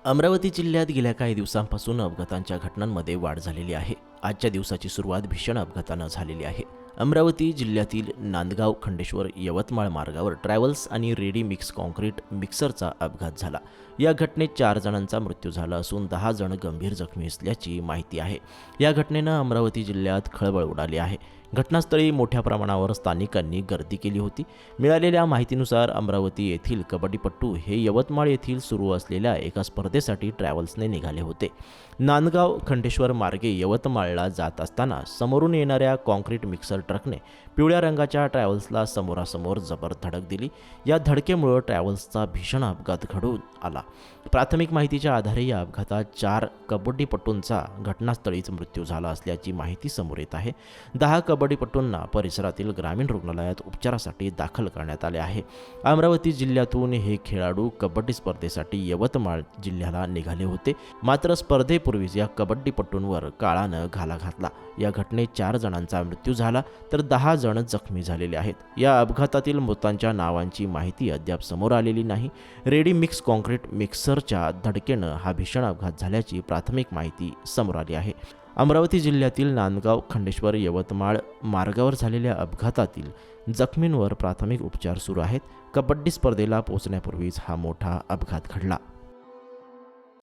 अमरावती जिल्ह्यात गेल्या काही दिवसांपासून अपघातांच्या घटनांमध्ये वाढ झालेली आहे. आजच्या दिवसाची सुरुवात भीषण अपघातानं झालेली आहे. अमरावती जिल्ह्यातील नांदगाव खंडेश्वर यवतमाळ मार्गावर ट्रॅव्हल्स आणि रेडी मिक्स कॉन्क्रीट मिक्सरचा अपघात झाला. या घटनेत 4 जणांचा मृत्यू झाला असून 10 जण गंभीर जखमी असल्याची माहिती आहे. या घटनेनं अमरावती जिल्ह्यात खळबळ उडाली आहे. घटनास्थळी मोठ्या प्रमाणावर स्थानिकांनी गर्दी केली होती. मिळालेल्या माहितीनुसार अमरावती येथील कबड्डीपटू हे यवतमाळ येथील सुरू असलेल्या एका स्पर्धेसाठी ट्रॅव्हल्सने निघाले होते. नांदगाव खंडेश्वर मार्गे यवतमाळला जात असताना समोरून येणाऱ्या कॉन्क्रीट मिक्सर ट्रकने पिवळ्या रंगाच्या ट्रॅव्हल्सला समोरासमोर जबर धडक दिली. या धडकेमुळे ट्रॅव्हल्सचा भीषण अपघात घडून आला. प्राथमिक माहितीच्या आधारे या अपघातात 4 कबड्डीपटूंचा घटनास्थळीच मृत्यू झाला असल्याची माहिती समोर येत आहे. 10 कबड्डीपटूंना परिसरातील ग्रामीण रुग्णालयात उपचारासाठी दाखल करण्यात आले आहे. अमरावती जिल्ह्यातून हे खेळाडू कबड्डी स्पर्धेसाठी यवतमाळ जिल्ह्याला निघाले होते. मात्र स्पर्धेपूर्वीच या कबड्डीपटूंवर काळानं घाला घातला. या घटनेत 4 जणांचा मृत्यू झाला तर 10 जण जखमी झालेले आहेत. या अपघातातील मृतांच्या नावांची माहिती अद्याप समोर आलेली नाही. रेडी मिक्स कॉन्क्रीट मिक्सरच्या धडकेनं हा भीषण अपघात झाल्याची प्राथमिक माहिती समोर आली आहे. अमरावती जिल्ह्यातील नांदगाव खंडेश्वर यवतमाळ मार्गावर झालेल्या अपघातातील जखमींवर प्राथमिक उपचार सुरू आहेत. कबड्डी स्पर्धेला पोहोचण्यापूर्वीच हा मोठा अपघात घडला.